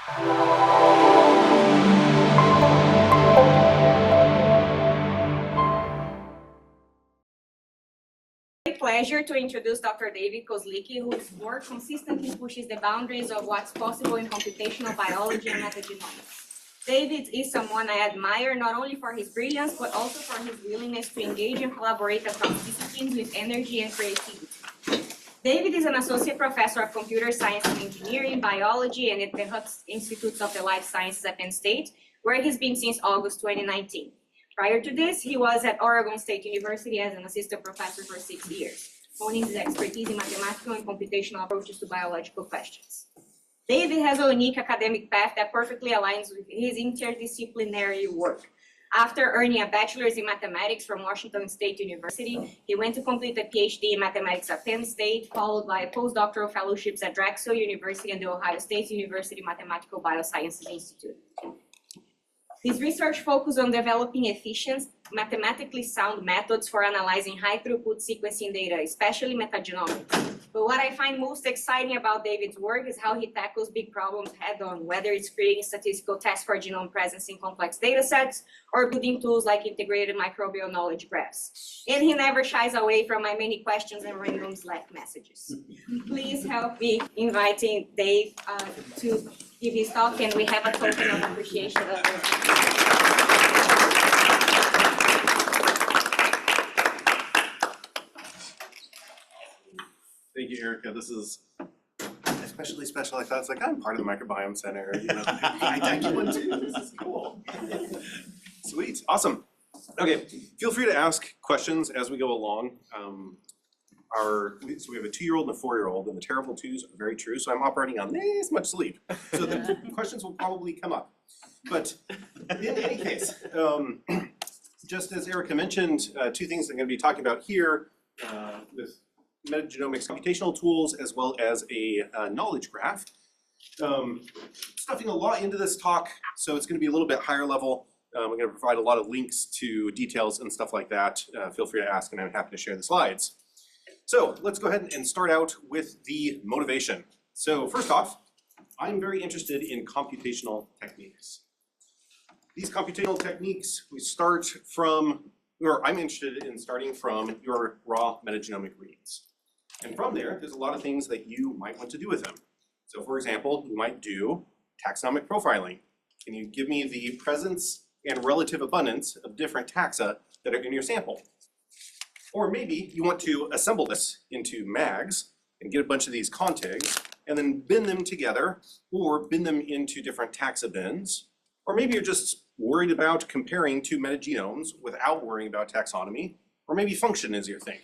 Pleasure to introduce Dr. David Koslicki, whose work consistently pushes the boundaries of what's possible in computational biology and metagenomics. David is someone I admire not only for his brilliance, but also for his willingness to engage and collaborate across disciplines with energy and creativity. David is an associate professor of computer science and engineering, biology, and at the Hutz Institutes of the Life Sciences at Penn State, where he's been since August 2019. Prior to this, he was at Oregon State University as an assistant professor for 6 years, honing his expertise in mathematical and computational approaches to biological questions. David has a unique academic path that perfectly aligns with his interdisciplinary work. After earning a bachelor's in mathematics from Washington State University, he went to complete a PhD in mathematics at Penn State, followed by postdoctoral fellowships at Drexel University and the Ohio State University Mathematical Biosciences Institute. His research focused on developing efficient, mathematically sound methods for analyzing high-throughput sequencing data, especially metagenomics. But what I find most exciting about David's work is how he tackles big problems head-on, whether it's creating statistical tests for genome presence in complex data sets or building tools like integrated microbial knowledge graphs. And he never shies away from my many questions and random Slack messages. Please help me inviting Dave to give his talk, and we have a token of appreciation of it. Thank you, Erica. This is especially special. I thought it's like, I'm part of the Microbiome Center. You know, I get one too. This is cool. Sweet. Awesome. Okay. Feel free to ask questions as we go along. So we have a 2-year-old and a 4-year-old, and the terrible twos are very true. So I'm operating on this much sleep. So the questions will probably come up. But in any case, just as Erica mentioned, 2 things I'm going to be talking about here with metagenomics computational tools, as well as a knowledge graph. Stuffing a lot into this talk, so it's going to be a little bit higher level. I'm going to provide a lot of links to details and stuff like that. Feel free to ask, and I'm happy to share the slides. So let's go ahead and start out with the motivation. So first off, I'm very interested in computational techniques. These computational techniques, we start from, or I'm interested in starting from your raw metagenomic reads. And from there, there's a lot of things that you might want to do with them. So for example, you might do taxonomic profiling. Can you give me the presence and relative abundance of different taxa that are in your sample? Or maybe you want to assemble this into mags and get a bunch of these contigs and then bin them together or bin them into different taxa bins. Or maybe you're just worried about comparing 2 metagenomes without worrying about taxonomy, or maybe function is your thing.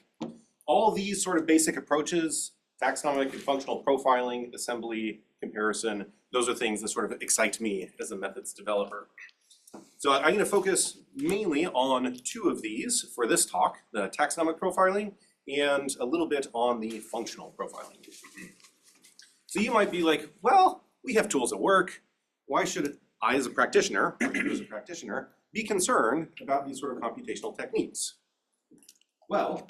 All these sort of basic approaches, taxonomic and functional profiling, assembly, comparison, those are things that sort of excite me as a methods developer. So I'm going to focus mainly on 2 of these for this talk, the taxonomic profiling and a little bit on the functional profiling. So you might be like, well, we have tools at work. Why should I as a practitioner, or you as a practitioner, be concerned about these sort of computational techniques? Well,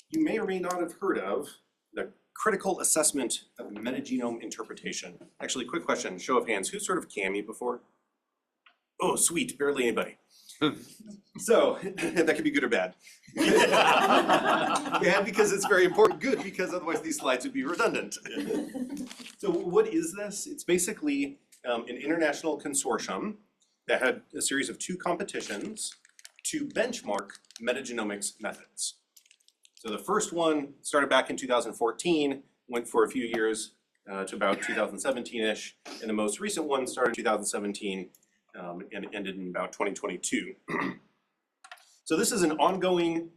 you may or may not have heard of the critical assessment of metagenome interpretation. Actually, quick question, show of hands, who's sort of CAMI before? Oh, sweet, barely anybody. So, that could be good or bad. And because it's very important, good, because otherwise these slides would be redundant. So what is this? It's basically an international consortium that had a series of 2 competitions to benchmark metagenomics methods. So the first one started back in 2014, went for a few years to about 2017-ish, and the most recent one started in 2017 and ended in about 2022. So this is an ongoing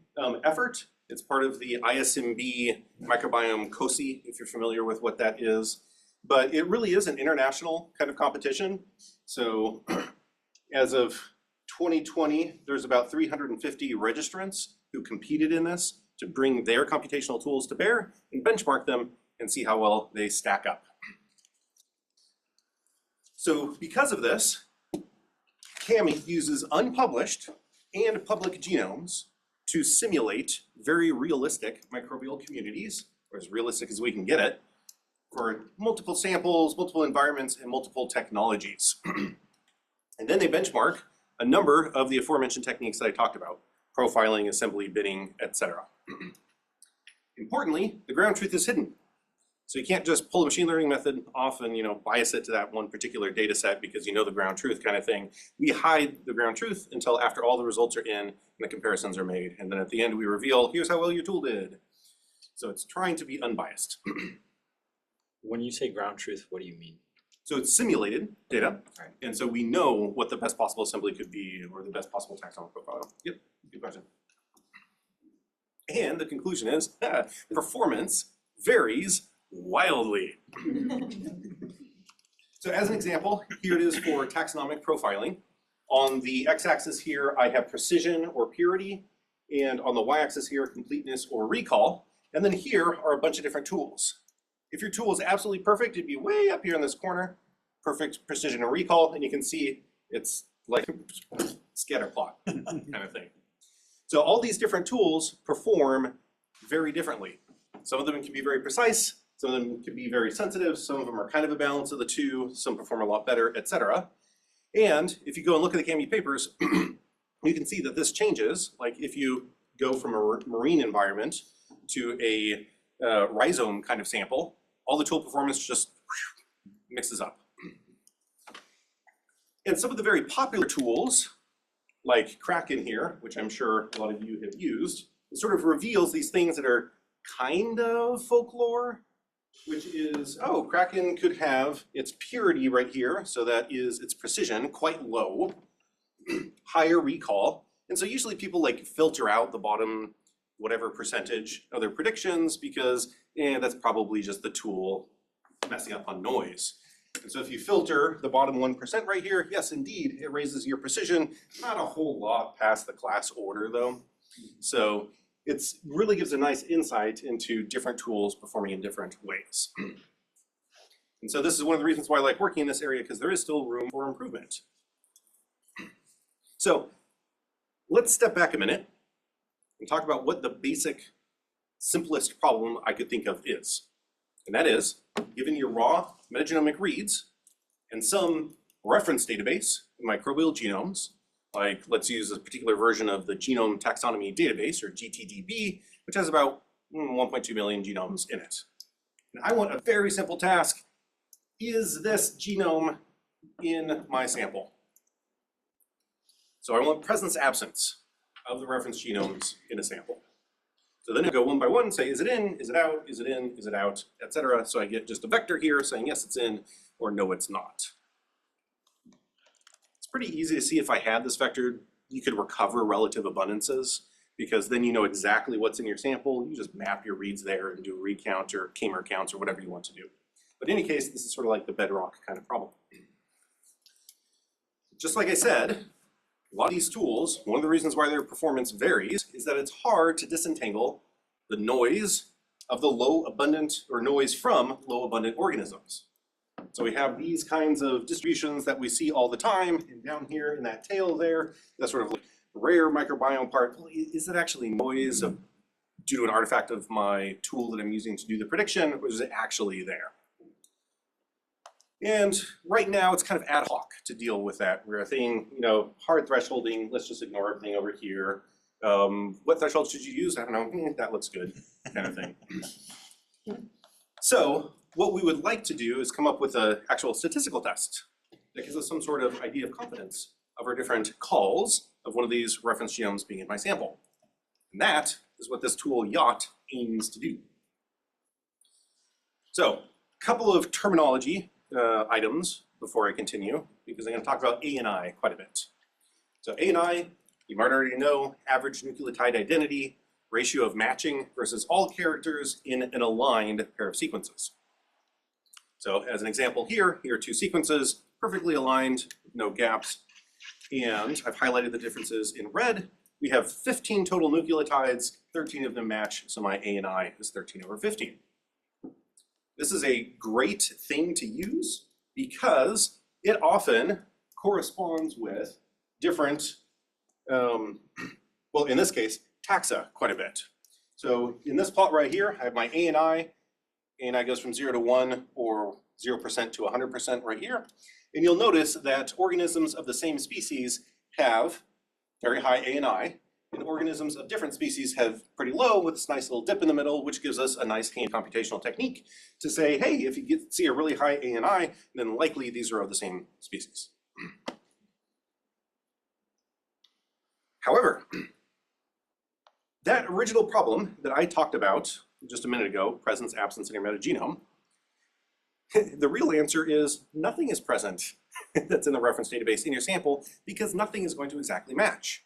effort. It's part of the ISMB microbiome COSI, if you're familiar with what that is. But it really is an international kind of competition. So as of 2020, there's about 350 registrants who competed in this to bring their computational tools to bear and benchmark them and see how well they stack up. So because of this, CAMI uses unpublished and public genomes to simulate very realistic microbial communities, or as realistic as we can get it, for multiple samples, multiple environments, and multiple technologies. And then they benchmark a number of the aforementioned techniques that I talked about: profiling, assembly, binning, etc. Importantly, the ground truth is hidden. So you can't just pull a machine learning method off and bias it to that one particular data set because you know the ground truth kind of thing. We hide the ground truth until after all the results are in and the comparisons are made. And then at the end we reveal, here's how well your tool did. So it's trying to be unbiased. When you say ground truth, what do you mean? So it's simulated data. Right. And so we know what the best possible assembly could be or the best possible taxonomic profile. Yep, good question. And the conclusion is performance varies wildly. So as an example, here it is for taxonomic profiling. On the x-axis here, I have precision or purity, and on the y-axis here, completeness or recall. And then here are a bunch of different tools. If your tool is absolutely perfect, it'd be way up here in this corner, perfect precision or recall, and you can see it's like scatter plot kind of thing. So all these different tools perform very differently. Some of them can be very precise, some of them can be very sensitive, some of them are kind of a balance of the two, some perform a lot better, etc. And if you go and look at the CAMI papers, you can see that this changes. Like if you go from a marine environment to a rhizome kind of sample, all the tool performance just mixes up. And some of the very popular tools, like Kraken here, which I'm sure a lot of you have used, it sort of reveals these things that are kind of folklore, which is, oh, Kraken could have its purity right here, so that is its precision, quite low, higher recall. And so usually people like filter out the bottom whatever percentage of their predictions because that's probably just the tool messing up on noise. And so if you filter the bottom 1% right here, yes, indeed, it raises your precision. Not a whole lot past the class order though. So it really gives a nice insight into different tools performing in different ways. And so this is one of the reasons why I like working in this area, because there is still room for improvement. So let's step back a minute and talk about what the basic, simplest problem I could think of is. And that is, given your raw metagenomic reads and some reference database, microbial genomes, like let's use a particular version of the Genome Taxonomy Database, or GTDB, which has about 1.2 million genomes in it. And I want a very simple task. Is this genome in my sample? So I want presence absence of the reference genomes in a sample. So then I go one by one and say, is it in, is it out, is it in, is it out, etc. So I get just a vector here saying yes, it's in, or no, it's not. It's pretty easy to see if I had this vector, you could recover relative abundances, because then you know exactly what's in your sample. You just map your reads there and do a recount or k-mer counts or whatever you want to do. But in any case, this is sort of like the bedrock kind of problem. Just like I said, a lot of these tools, one of the reasons why their performance varies is that it's hard to disentangle the noise of the low abundant, or noise from low abundant organisms. So we have these kinds of distributions that we see all the time, and down here in that tail there, that sort of like rare microbiome part. Well, is it actually noise due to an artifact of my tool that I'm using to do the prediction, or is it actually there? And right now it's kind of ad hoc to deal with that. We're a thing, hard thresholding, let's just ignore everything over here. What threshold should you use? I don't know, that looks good, kind of thing. So what we would like to do is come up with an actual statistical test that gives us some sort of idea of confidence of our different calls of one of these reference genomes being in my sample. And that is what this tool YACHT aims to do. So a couple of terminology items before I continue, because I'm going to talk about ANI quite a bit. So ANI, you might already know, average nucleotide identity, ratio of matching versus all characters in an aligned pair of sequences. So as an example here are two sequences, perfectly aligned, no gaps, and I've highlighted the differences in red. We have 15 total nucleotides, 13 of them match, so my ANI is 13/15. This is a great thing to use because it often corresponds with different, well, in this case, taxa quite a bit. So in this plot right here, I have my ANI ANI goes from 0 to 1 or 0% to 100% right here. And you'll notice that organisms of the same species have very high ANI, and organisms of different species have pretty low with this nice little dip in the middle, which gives us a nice handy computational technique to say, hey, if you see a really high ANI, then likely these are of the same species. However, that original problem that I talked about just a minute ago, presence, absence in your metagenome, the real answer is nothing is present that's in the reference database in your sample because nothing is going to exactly match.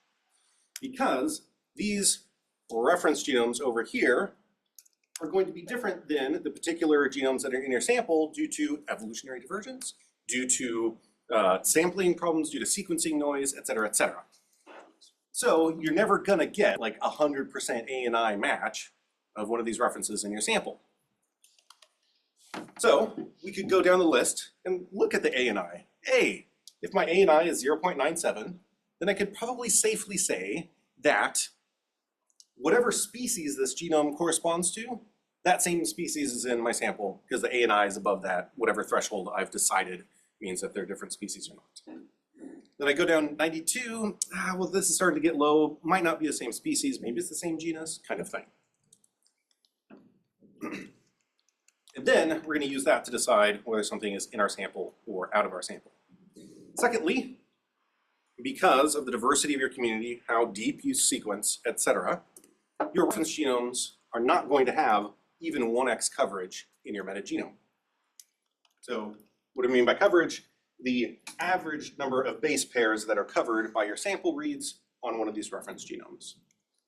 Because these reference genomes over here are going to be different than the particular genomes that are in your sample due to evolutionary divergence, due to sampling problems, due to sequencing noise, et cetera, et cetera. So you're never gonna get like 100% ANI match of one of these references in your sample. So we could go down the list and look at the ANI. Hey, if my ANI is 0.97, then I could probably safely say that whatever species this genome corresponds to, that same species is in my sample because the ANI is above that, whatever threshold I've decided means that they're different species or not. Then I go down 92, well, this is starting to get low, might not be the same species, maybe it's the same genus, kind of thing. And then we're going to use that to decide whether something is in our sample or out of our sample. Secondly, because of the diversity of your community, how deep you sequence, etc., your reference genomes are not going to have even 1x coverage in your metagenome. So what do I mean by coverage? The average number of base pairs that are covered by your sample reads on one of these reference genomes.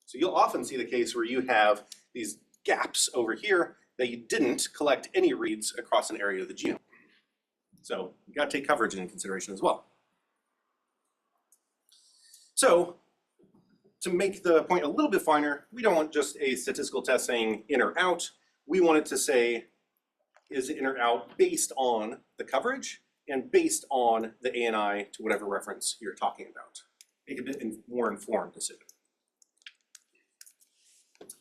So you'll often see the case where you have these gaps over here that you didn't collect any reads across an area of the genome. So you got to take coverage into consideration as well. So to make the point a little bit finer, we don't want just a statistical test saying in or out. We want it to say, is it in or out based on the coverage and based on the ANI to whatever reference you're talking about. Make a bit more informed decision.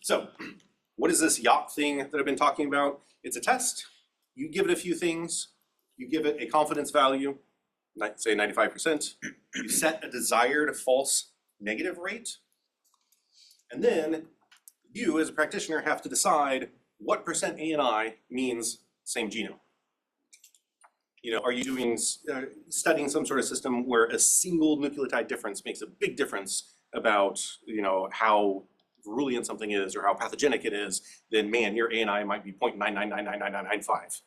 So what is this YACHT thing that I've been talking about? It's a test. You give it a few things. You give it a confidence value, say 95%. You set a desired false negative rate. And then you, as a practitioner, have to decide what percent ANI means same genome. You know, are you doing studying some sort of system where a single nucleotide difference makes a big difference about, you know, how virulent something is or how pathogenic it is? Then man, your ANI might be 0.9999995.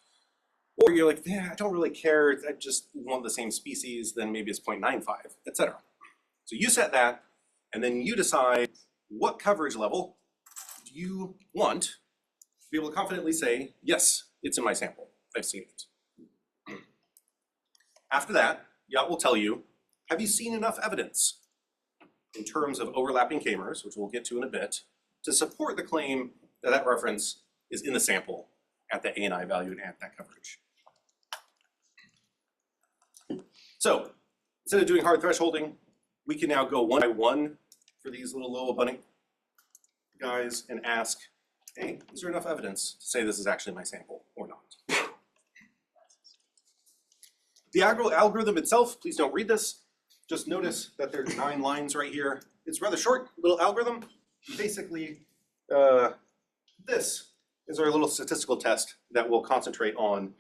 Or you're like, yeah, I don't really care. I just want the same species. Then maybe it's 0.95, etc. So you set that, and then you decide what coverage level do you want to be able to confidently say, yes, it's in my sample. I've seen it. After that, YACHT will tell you, have you seen enough evidence in terms of overlapping k-mers, which we'll get to in a bit, to support the claim that that reference is in the sample at the ANI value and at that coverage. So instead of doing hard thresholding, we can now go one by one for these little low abundant guys and ask, hey, is there enough evidence to say this is actually my sample or not? The algorithm itself, please don't read this. Just notice that there's 9 lines right here. It's a rather short little algorithm. Basically, this is our little statistical test that we'll concentrate on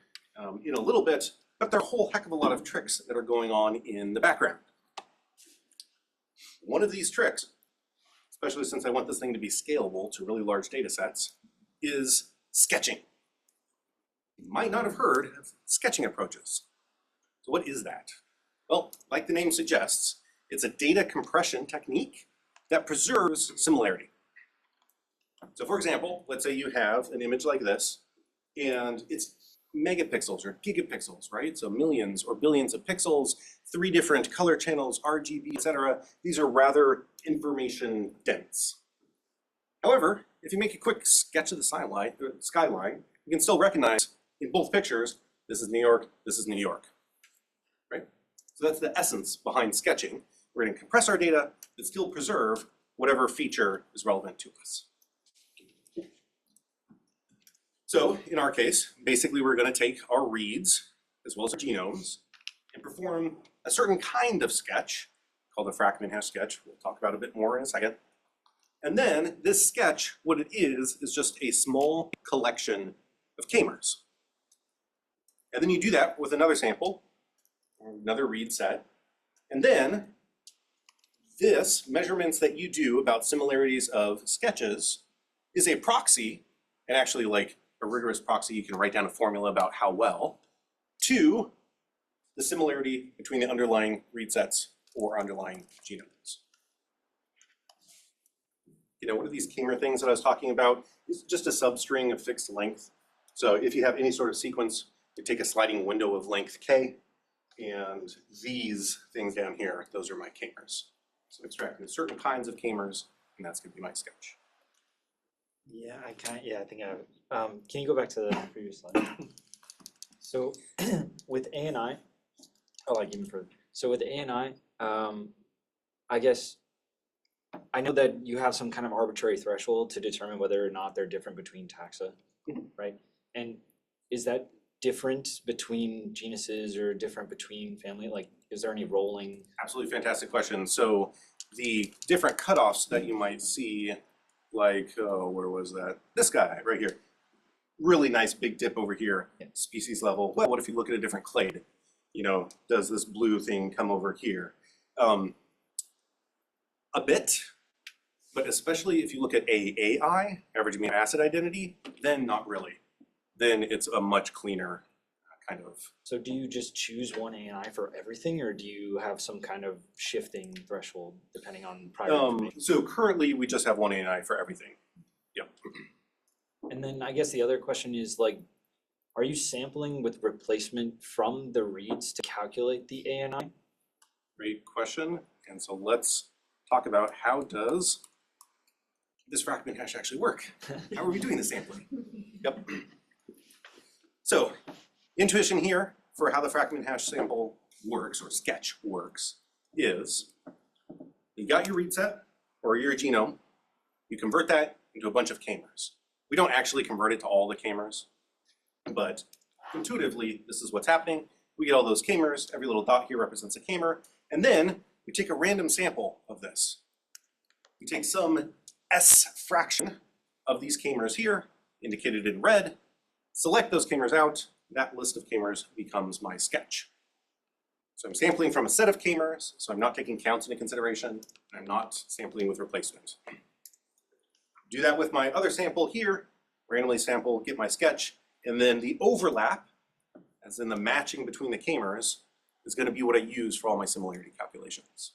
in a little bit, but there are a whole heck of a lot of tricks that are going on in the background. One of these tricks, especially since I want this thing to be scalable to really large data sets, is sketching. You might not have heard of sketching approaches. So what is that? Well, like the name suggests, it's a data compression technique that preserves similarity. So for example, let's say you have an image like this, and it's megapixels or gigapixels, right? So millions or billions of pixels, 3 different color channels, RGB, etc. These are rather information dense. However, if you make a quick sketch of the skyline, you can still recognize in both pictures, this is New York, this is New York. So that's the essence behind sketching. We're going to compress our data, but still preserve whatever feature is relevant to us. So in our case, basically we're going to take our reads as well as our genomes and perform a certain kind of sketch called a Frackman hash sketch. We'll talk about a bit more in a second. And then this sketch, what it is just a small collection of k-mers. And then you do that with another sample, or another read set. And then this measurements that you do about similarities of sketches is a proxy, and actually like a rigorous proxy, you can write down a formula about how well, to the similarity between the underlying read sets or underlying genomes. You know, one of these k-mer things that I was talking about is just a substring of fixed length. So if you have any sort of sequence, you take a sliding window of length k, and these things down here, those are my k-mers. So I'm extracting certain kinds of k-mers, and that's going to be my sketch. Yeah, I think I have. Can you go back to the previous slide? So with ANI, like even further. So with ANI, I guess I know that you have some kind of arbitrary threshold to determine whether or not they're different between taxa, right? And is that different between genuses or different between family? Like, is there any rolling? Absolutely fantastic question. So the different cutoffs that you might see, like, where was that? This guy right here. Really nice big dip over here, species level. Well, what if you look at a different clade? You know, does this blue thing come over here? A bit, but especially if you look at AAI, average amino acid identity, then not really. Then it's a much cleaner kind of. So do you just choose one ANI for everything, or do you have some kind of shifting threshold depending on prior information? So currently we just have one ANI for everything. Yep. And then I guess the other question is, like, are you sampling with replacement from the reads to calculate the ANI? Great question. And so let's talk about how does this Frackman hash actually work? How are we doing the sampling? Yep. So intuition here for how the Frackman hash sample works, or sketch works, is you got your read set or your genome, you convert that into a bunch of k-mers. We don't actually convert it to all the k-mers, but intuitively this is what's happening. We get all those k-mers, every little dot here represents a k-mer, and then we take a random sample of this. We take some S fraction of these k-mers here, indicated in red, select those k-mers out, that list of k-mers becomes my sketch. So I'm sampling from a set of k-mers, so I'm not taking counts into consideration, I'm not sampling with replacement. Do that with my other sample here, randomly sample, get my sketch, and then the overlap, as in the matching between the k-mers, is going to be what I use for all my similarity calculations.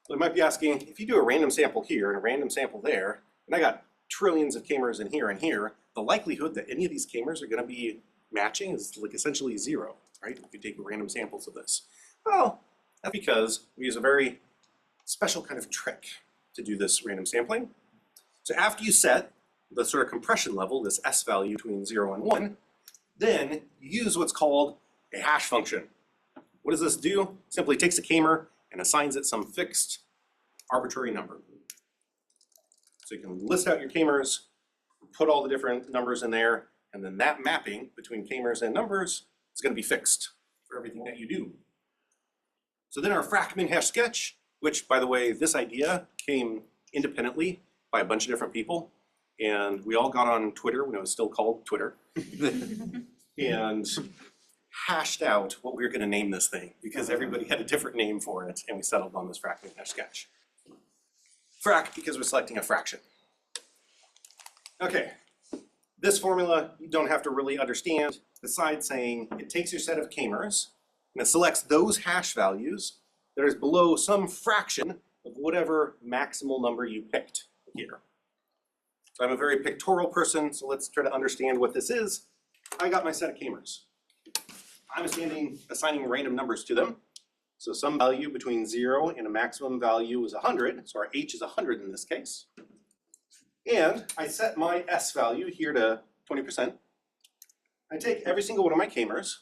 So I might be asking, if you do a random sample here and a random sample there, and I got trillions of k-mers in here and here, the likelihood that any of these k-mers are going to be matching is like essentially zero, right? If you take random samples of this. Well, that's because we use a very special kind of trick to do this random sampling. So after you set the sort of compression level, this S value between 0 and 1, then you use what's called a hash function. What does this do? Simply takes a k-mer and assigns it some fixed arbitrary number. So you can list out your k-mers, put all the different numbers in there, and then that mapping between k-mers and numbers is going to be fixed for everything that you do. So then our Frackman hash sketch, which, by the way, this idea came independently by a bunch of different people, and we all got on Twitter when it was still called Twitter, and hashed out what we were going to name this thing, because everybody had a different name for it, and we settled on this Frackman hash sketch. Frac, because we're selecting a fraction. Okay, this formula you don't have to really understand, besides saying it takes your set of k-mers, and it selects those hash values that is below some fraction of whatever maximal number you picked here. So I'm a very pictorial person, so let's try to understand what this is. I got my set of k-mers. I'm assigning random numbers to them. So some value between 0 and a maximum value is 100, so our h is 100 in this case. And I set my S value here to 20%. I take every single one of my k-mers,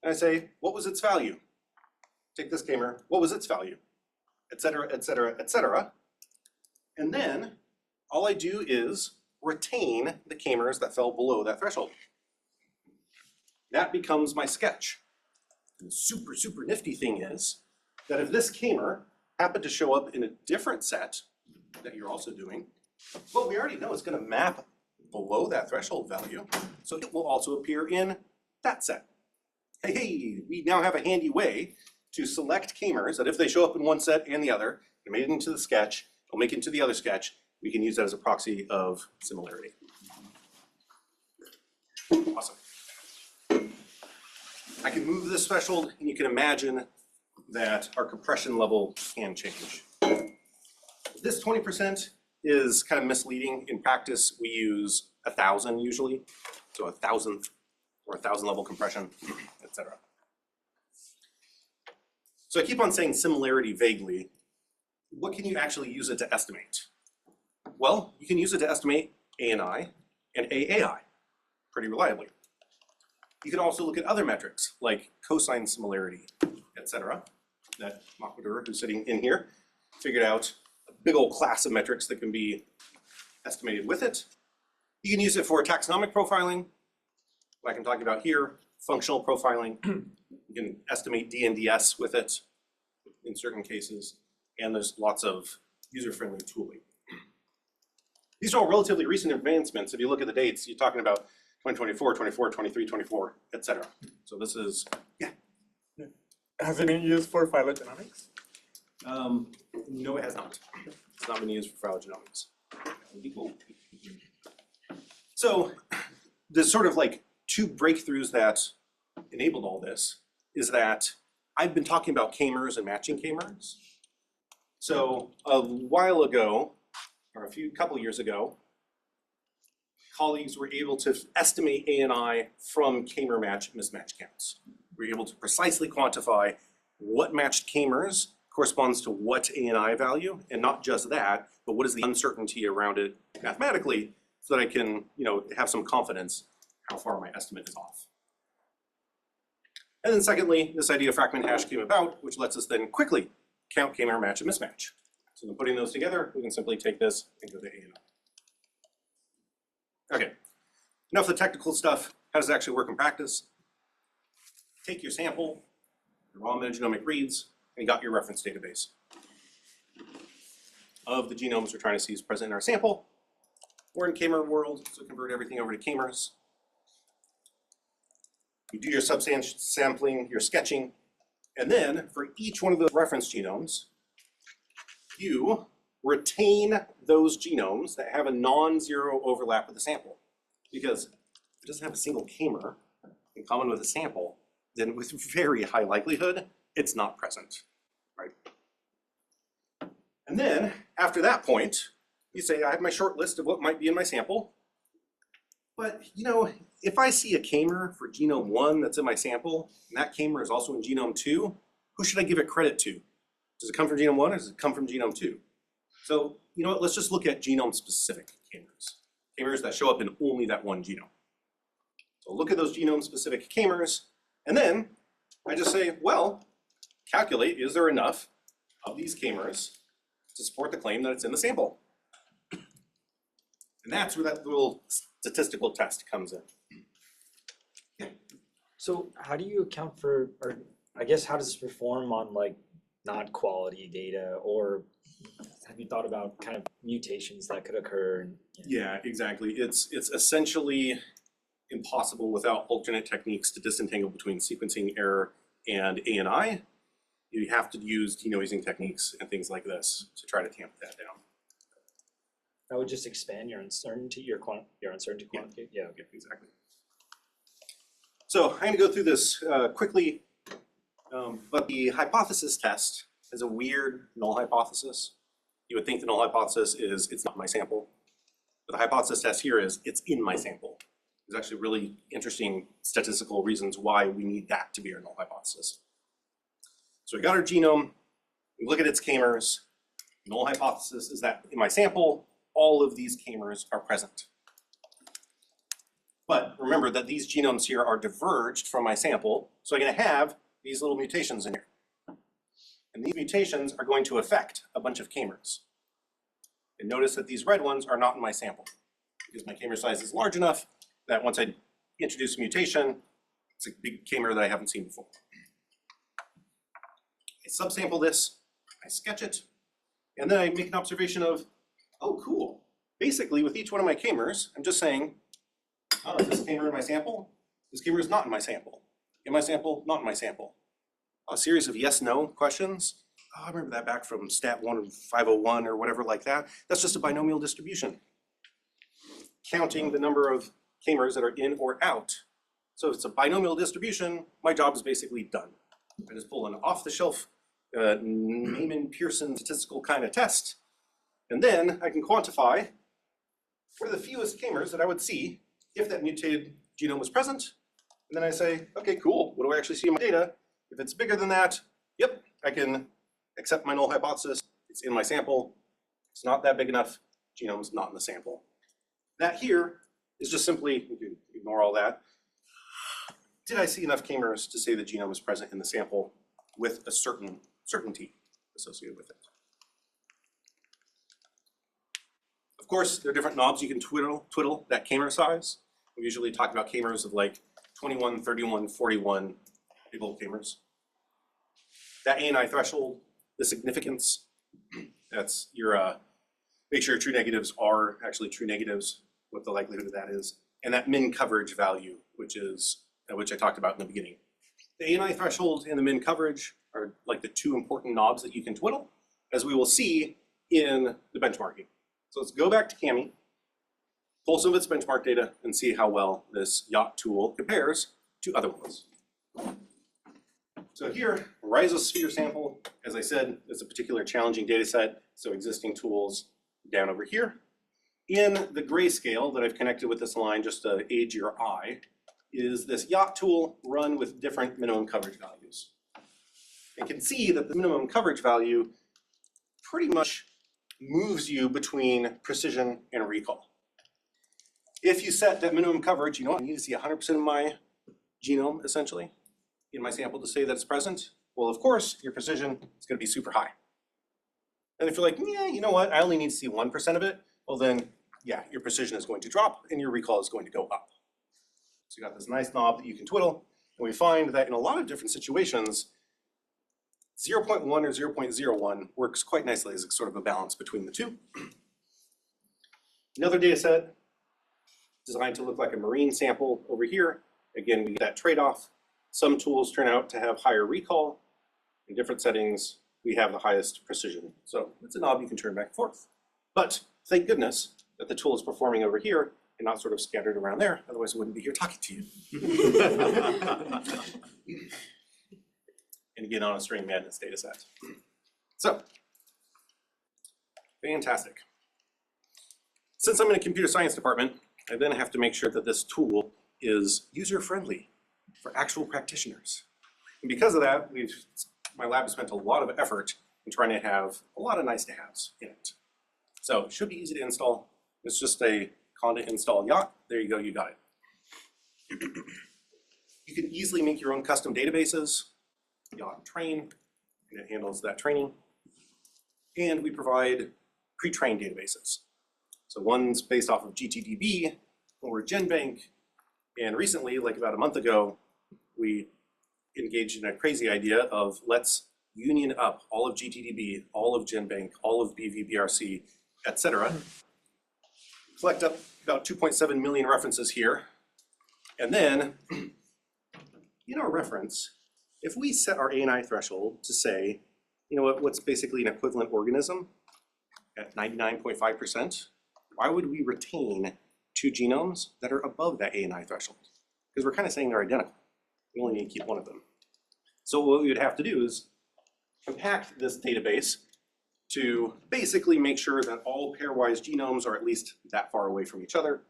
and I say, what was its value? Take this k-mer, what was its value? Et cetera, et cetera, et cetera. And then all I do is retain the k-mers that fell below that threshold. That becomes my sketch. And the super, super nifty thing is that if this k-mer happened to show up in a different set that you're also doing, well, we already know it's going to map below that threshold value, so it will also appear in that set. Hey, we now have a handy way to select k-mers that if they show up in one set and the other, they made it into the sketch, they'll make it into the other sketch, we can use that as a proxy of similarity. Awesome. I can move this threshold, and you can imagine that our compression level can change. This 20% is kind of misleading. In practice, we use 1,000 usually, so 1,000th or 1,000 level compression, etc. So I keep on saying similarity vaguely. What can you actually use it to estimate? Well, you can use it to estimate ANI and AAI pretty reliably. You can also look at other metrics like cosine similarity, etc. That Makwadur, who's sitting in here, figured out a big old class of metrics that can be estimated with it. You can use it for taxonomic profiling, like I'm talking about here, functional profiling. You can estimate DNDS with it in certain cases, and there's lots of user-friendly tooling. These are all relatively recent advancements. If you look at the dates, you're talking about 2024, 24, 23, 24, etc. So this is, yeah. Has it been used for phylogenomics? No, it has not. It's not been used for phylogenomics. That would be cool. So there's sort of like two breakthroughs that enabled all this is that I've been talking about k-mers and matching k-mers. So a while ago, or couple of years ago, colleagues were able to estimate ANI from k-mer match mismatch counts. We were able to precisely quantify what matched k-mers corresponds to what ANI value, and not just that, but what is the uncertainty around it mathematically, so that I can, have some confidence how far my estimate is off. And then secondly, this idea of fragment hash came about, which lets us then quickly count k-mer match and mismatch. So then putting those together, we can simply take this and go to ANI. Okay, enough of the technical stuff. How does it actually work in practice? Take your sample, your raw metagenomic reads, and you got your reference database of the genomes we're trying to see is present in our sample. We're in k-mer world, so convert everything over to k-mers. You do your subsampling, your sketching, and then for each one of those reference genomes, you retain those genomes that have a non-zero overlap with the sample. Because if it doesn't have a single k-mer in common with a sample, then with very high likelihood, it's not present, right? And then, after that point, you say, I have my short list of what might be in my sample, but if I see a k-mer for genome 1 that's in my sample, and that k-mer is also in genome 2, who should I give it credit to? Does it come from genome 1 or does it come from genome 2? So, let's just look at genome-specific k-mers. K-mers that show up in only that one genome. So look at those genome-specific k-mers, and then I just say, well, calculate, is there enough of these k-mers to support the claim that it's in the sample? And that's where that little statistical test comes in. So how do you account for, or I guess how does this perform on like not quality data, or have you thought about kind of mutations that could occur? Yeah, exactly. It's essentially impossible without alternate techniques to disentangle between sequencing error and ANI. You have to use denoising techniques and things like this to try to tamp that down. That would just expand your uncertainty, your uncertainty quantity. Yeah. Yeah, exactly. So I'm going to go through this quickly, but the hypothesis test is a weird null hypothesis. You would think the null hypothesis is it's not my sample, but the hypothesis test here is it's in my sample. There's actually really interesting statistical reasons why we need that to be our null hypothesis. So we got our genome, we look at its k-mers. Null hypothesis is that in my sample, all of these k-mers are present. But remember that these genomes here are diverged from my sample, so I'm going to have these little mutations in here. And these mutations are going to affect a bunch of k-mers. And notice that these red ones are not in my sample because my k-mer size is large enough that once I introduce a mutation, it's a big k-mer that I haven't seen before. I subsample this, I sketch it, and then I make an observation of, oh, cool. Basically, with each one of my k-mers, I'm just saying, oh, is this k-mer in my sample? This k-mer is not in my sample. In my sample, not in my sample. A series of yes-no questions. Oh, I remember that back from Stat 1 or 501 or whatever like that. That's just a binomial distribution. Counting the number of k-mers that are in or out. So if it's a binomial distribution, my job is basically done. I just pull an off-the-shelf Neyman-Pearson statistical kind of test, and then I can quantify what are the fewest k-mers that I would see if that mutated genome was present. And then I say, okay, cool, what do I actually see in my data? If it's bigger than that, yep, I can accept my null hypothesis. It's in my sample. It's not that big enough. Genome's not in the sample. That here is just simply, you can ignore all that. Did I see enough k-mers to say the genome is present in the sample with a certain certainty associated with it? Of course, there are different knobs you can twiddle that k-mer size. We usually talk about k-mers of like 21, 31, 41 big old k-mers. That ANI threshold, the significance, that's your, make sure your true negatives are actually true negatives, what the likelihood of that is, and that min coverage value, which I talked about in the beginning. The ANI threshold and the min coverage are like the two important knobs that you can twiddle, as we will see in the benchmarking. So let's go back to Cami, pull some of its benchmark data, and see how well this YACHT tool compares to other ones. So here, rhizosphere sample, as I said, is a particular challenging data set, so existing tools down over here. In the grayscale that I've connected with this line, just to aid your eye, is this YACHT tool run with different minimum coverage values. You can see that the minimum coverage value pretty much moves you between precision and recall. If you set that minimum coverage, you know what, I need to see 100% of my genome, essentially, in my sample to say that it's present. Well, of course, your precision is going to be super high. And if you're like, yeah, you know what, I only need to see 1% of it, well then, yeah, your precision is going to drop and your recall is going to go up. So you got this nice knob that you can twiddle, and we find that in a lot of different situations, 0.1 or 0.01 works quite nicely as sort of a balance between the two. Another data set designed to look like a marine sample over here. Again, we get that trade-off. Some tools turn out to have higher recall. In different settings, we have the highest precision. So it's a knob you can turn back and forth. But thank goodness that the tool is performing over here and not sort of scattered around there. Otherwise, I wouldn't be here talking to you. And again, on a string madness data set. So, fantastic. Since I'm in a computer science department, I then have to make sure that this tool is user-friendly for actual practitioners. And because of that, my lab has spent a lot of effort in trying to have a lot of nice-to-haves in it. So it should be easy to install. It's just a conda install YACHT. There you go, you got it. You can easily make your own custom databases. YACHT train, and it handles that training. And we provide pre-trained databases. So one's based off of GTDB or GenBank. And recently, like about a month ago, we engaged in a crazy idea of let's union up all of GTDB, all of GenBank, all of BVBRC, etc. Collect up about 2.7 million references here. And then, in our reference, if we set our ANI threshold to say, you know what, what's basically an equivalent organism at 99.5%, why would we retain two genomes that are above that ANI threshold? Because we're kind of saying they're identical. We only need to keep one of them. So what we would have to do is compact this database to basically make sure that all pairwise genomes are at least that far away from each other.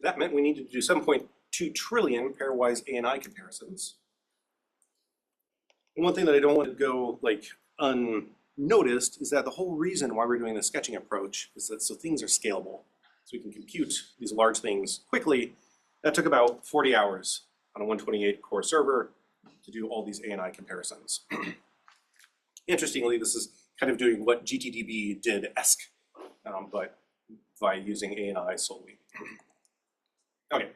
That meant we needed to do 7.2 trillion pairwise ANI comparisons. And one thing that I don't want to go like unnoticed is that the whole reason why we're doing the sketching approach is that so things are scalable. So we can compute these large things quickly. That took about 40 hours on a 128 core server to do all these ANI comparisons. Interestingly, this is kind of doing what GTDB did ESC, but by using ANI solely. Okay,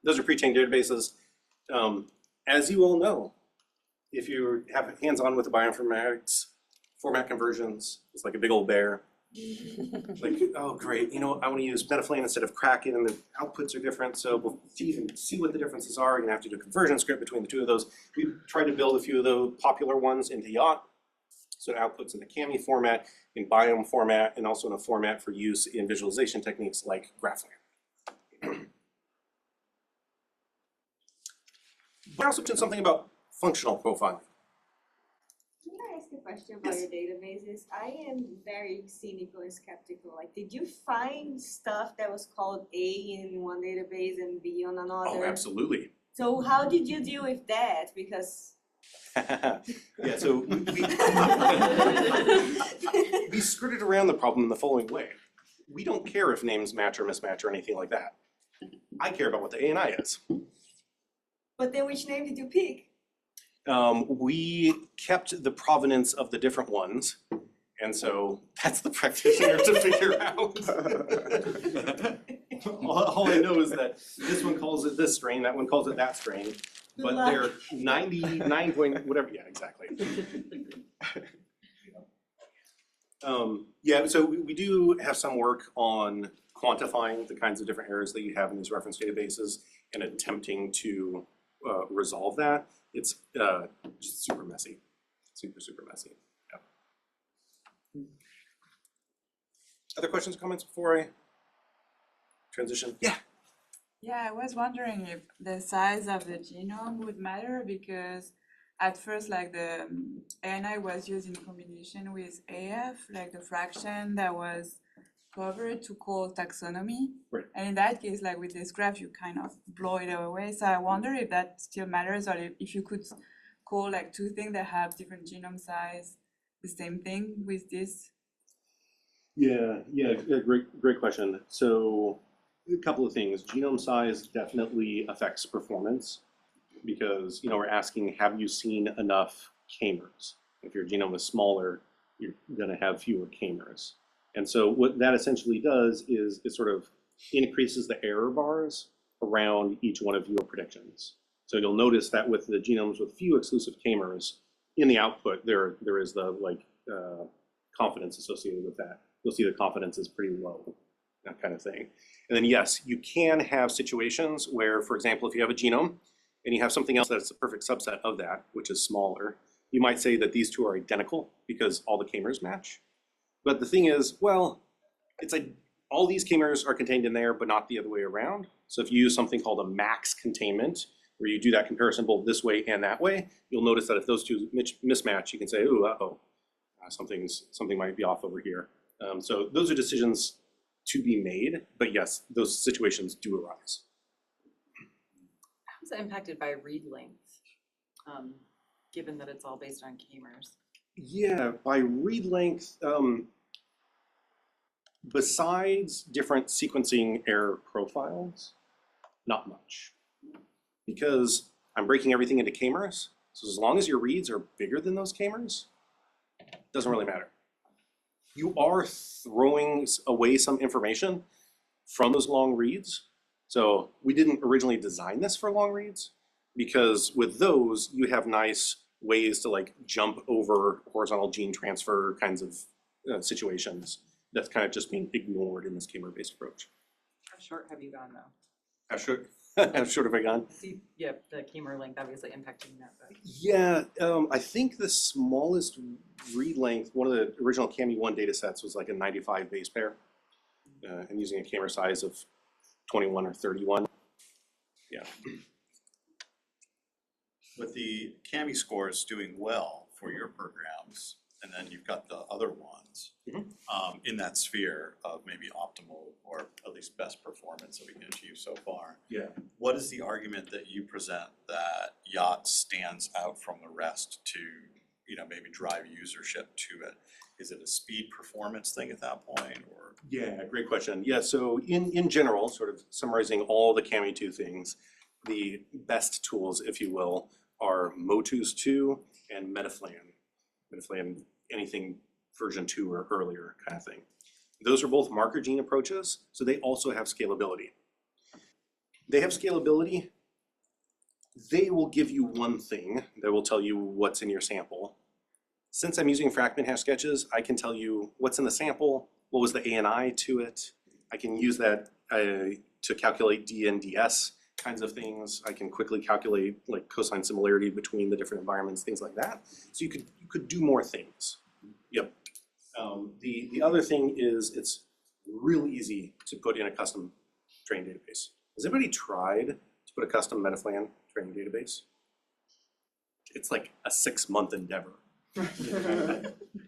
those are pre-chain databases. As you all know, if you have hands-on with the bioinformatics, format conversions, it's like a big old bear. Like, oh great, you know, I want to use metaflame instead of Kraken, and the outputs are different, so to even see what the differences are, you're gonna have to do a conversion script between the two of those. We've tried to build a few of the popular ones into YACHT, so it outputs in the CAMI format, in biome format, and also in a format for use in visualization techniques like Graphland. I also mentioned something about functional profiling. Can I ask a question about Yes. your databases? I am very cynical and skeptical. Like, did you find stuff that was called A in one database and B on another? Oh, absolutely. So how did you deal with that? Because Yeah, so we skirted around the problem in the following way. We don't care if names match or mismatch or anything like that. I care about what the ANI is. but then which name did you pick? We kept the provenance of the different ones, and so that's the practitioner to figure out. All I know is that this one calls it this strain, that one calls it that strain, but they're 99 point whatever. Yeah, exactly. Yeah, so we do have some work on quantifying the kinds of different errors that you have in these reference databases and attempting to resolve that. It's just super messy, super messy. Yeah. Other questions, comments before I transition? Yeah. Yeah, I was wondering if the size of the genome would matter, because at first, like, the ANI was used in combination with AF, like the fraction that was covered to call taxonomy. Right. And in that case, like with this graph, you kind of blow it away. So I wonder if that still matters, or if you could call like two things that have different genome size the same thing with this. Yeah, great question. So a couple of things. Genome size definitely affects performance because, you know, we're asking, have you seen enough k-mers? If your genome is smaller, you're going to have fewer k-mers. And so what that essentially does is it sort of increases the error bars around each one of your predictions. So you'll notice that with the genomes with few exclusive k-mers, in the output there is the confidence associated with that. You'll see the confidence is pretty low, that kind of thing. And then yes, you can have situations where, for example, if you have a genome and you have something else that's a perfect subset of that, which is smaller, you might say that these two are identical because all the k-mers match. But the thing is, well, it's like all these k-mers are contained in there, but not the other way around. So if you use something called a max containment, where you do that comparison both this way and that way, you'll notice that if those two mismatch, you can say, ooh, something might be off over here. So those are decisions to be made, but yes, those situations do arise. How is it impacted by read length, given that it's all based on k-mers? Yeah, by read length, besides different sequencing error profiles, not much. Because I'm breaking everything into k-mers, so as long as your reads are bigger than those k-mers, it doesn't really matter. You are throwing away some information from those long reads. So we didn't originally design this for long reads, because with those, you have nice ways to like jump over horizontal gene transfer kinds of situations that's kind of just being ignored in this k-mer-based approach. How short have you gone though? How short have I gone? See, yeah, the k-mer length obviously impacting that, but Yeah, I think the smallest read length, one of the original CAMI1 data sets was like a 95 base pair, and using a k-mer size of 21 or 31. Yeah. But the CAMI score is doing well for your programs, and then you've got the other ones in that sphere of maybe optimal or at least best performance that we can achieve so far. Yeah. What is the argument that you present that YACHT stands out from the rest to, you know, maybe drive usership to it? Is it a speed performance thing at that point, or? Yeah, great question. Yeah, so in general, sort of summarizing all the CAMI2 things, the best tools, if you will, are Motus2 and metaflam. Metaflam anything version 2 or earlier kind of thing. Those are both marker gene approaches, so they also have scalability. They have scalability. They will give you one thing that will tell you what's in your sample. Since I'm using fragment hash sketches, I can tell you what's in the sample, what was the ANI to it. I can use that to calculate DNDS kinds of things. I can quickly calculate like cosine similarity between the different environments, things like that. So you could do more things. Yep. The other thing is it's really easy to put in a custom training database. Has anybody tried to put a custom metaflan training database? It's like a 6-month endeavor.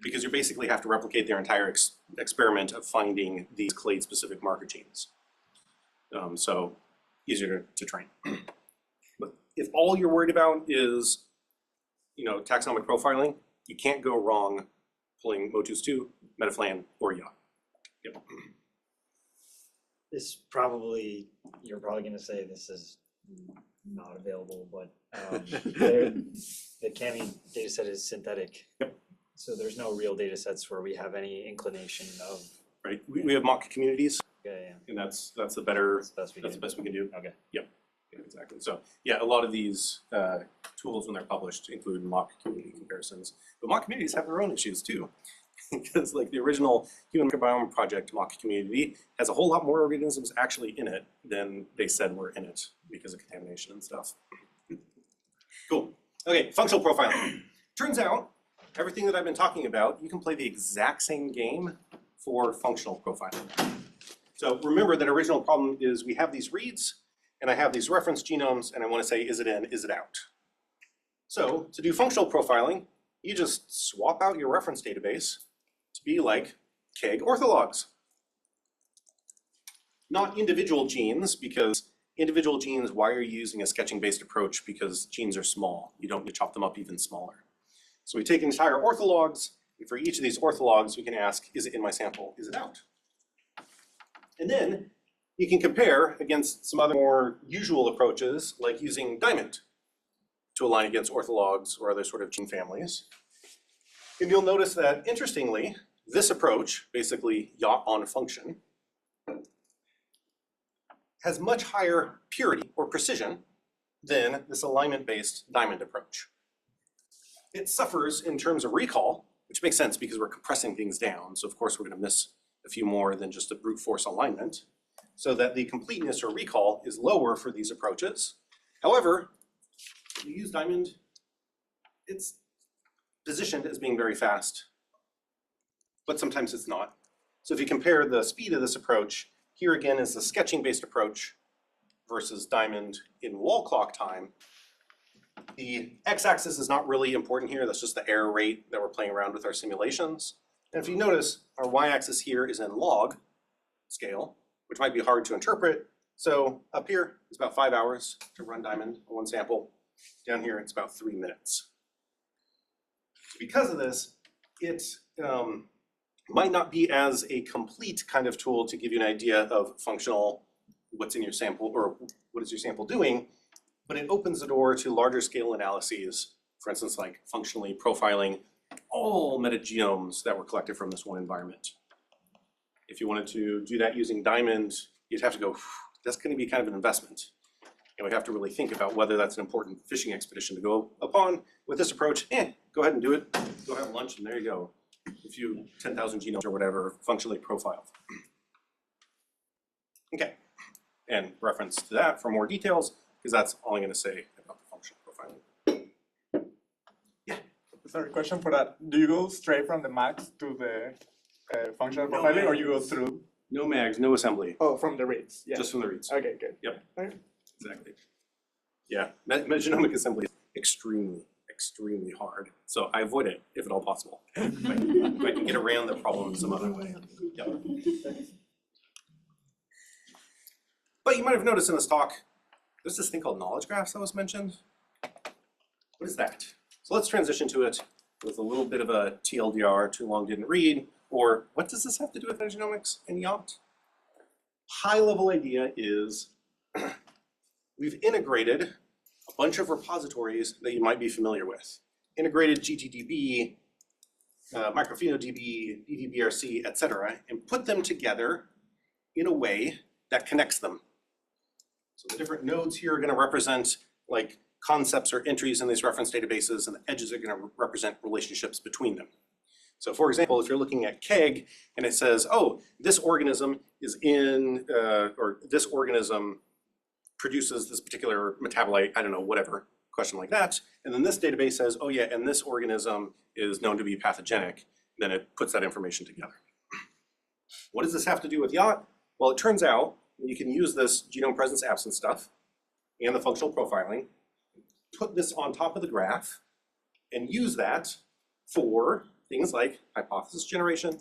Because you basically have to replicate their entire experiment of finding these clade-specific marker genes. So easier to train. But if all you're worried about is, taxonomic profiling, you can't go wrong pulling Motus2, Metaflan, or YACHT. Yep. This probably, you're probably gonna say this is not available, but the CAMI dataset is synthetic. Yep. So there's no real data sets where we have any inclination of, Right. We have mock communities, yeah, and that's the better, that's the best we that's the can. best we can do. Okay. Yeah, exactly. So yeah, a lot of these tools when they're published include mock community comparisons, but mock communities have their own issues too. Because like the original Human Microbiome Project mock community has a whole lot more organisms actually in it than they said were in it because of contamination and stuff. Cool. Okay, functional profiling. Turns out everything that I've been talking about, you can play the exact same game for functional profiling. So remember that original problem is we have these reads and I have these reference genomes and I want to say, is it in, is it out? So to do functional profiling, you just swap out your reference database to be like KEGG orthologs. Not individual genes, because individual genes, why are you using a sketching-based approach? Because genes are small. You don't need to chop them up even smaller. So we take entire orthologs, and for each of these orthologs, we can ask, is it in my sample? Is it out? And then you can compare against some other more usual approaches, like using Diamond to align against orthologs or other sort of gene families. And you'll notice that, interestingly, this approach, basically YACHT on function, has much higher purity or precision than this alignment-based Diamond approach. It suffers in terms of recall, which makes sense because we're compressing things down. So of course we're going to miss a few more than just a brute force alignment, so that the completeness or recall is lower for these approaches. However, if you use Diamond, it's positioned as being very fast, but sometimes it's not. So if you compare the speed of this approach, here again is the sketching-based approach versus Diamond in wall clock time. The x-axis is not really important here, that's just the error rate that we're playing around with our simulations. And if you notice, our y-axis here is in log scale, which might be hard to interpret. So up here, it's about 5 hours to run Diamond on one sample. Down here, it's about 3 minutes. Because of this, it might not be as a complete kind of tool to give you an idea of functional, what's in your sample, or what is your sample doing, but it opens the door to larger scale analyses, for instance, like functionally profiling all metagenomes that were collected from this one environment. If you wanted to do that using Diamond, you'd have to go, that's going to be kind of an investment. And we have to really think about whether that's an important fishing expedition to go upon. With this approach, go ahead and do it. Go have lunch and there you go. A few 10,000 genomes or whatever functionally profiled. Okay, and reference to that for more details, because that's all I'm going to say about the functional profiling. Yeah. Sorry, question for that. Do you go straight from the max to the functional profiling, or you go through? No mags, no assembly, Oh, from the reads. Yeah. just from the reads. Okay, good. Yep. Okay. Exactly. Yeah, metagenomic assembly is extremely hard. So I avoid it if at all possible. If I can get around the problem some other way. Yep. But you might have noticed in this talk, there's this thing called knowledge graphs that was mentioned. What is that? So let's transition to it with a little bit of a TLDR, too long didn't read, or what does this have to do with metagenomics and YACHT? High level idea is we've integrated a bunch of repositories that you might be familiar with. Integrated GTDB, microPhenoDB, DDBRC, et cetera, and put them together in a way that connects them. So the different nodes here are going to represent like concepts or entries in these reference databases, and the edges are going to represent relationships between them. So for example, if you're looking at KEGG and it says, oh, this organism is in, or this organism produces this particular metabolite, I don't know, whatever, question like that. And then this database says, oh yeah, and this organism is known to be pathogenic. Then it puts that information together. What does this have to do with YACHT? Well, it turns out you can use this genome presence absence stuff and the functional profiling, put this on top of the graph, and use that for things like hypothesis generation,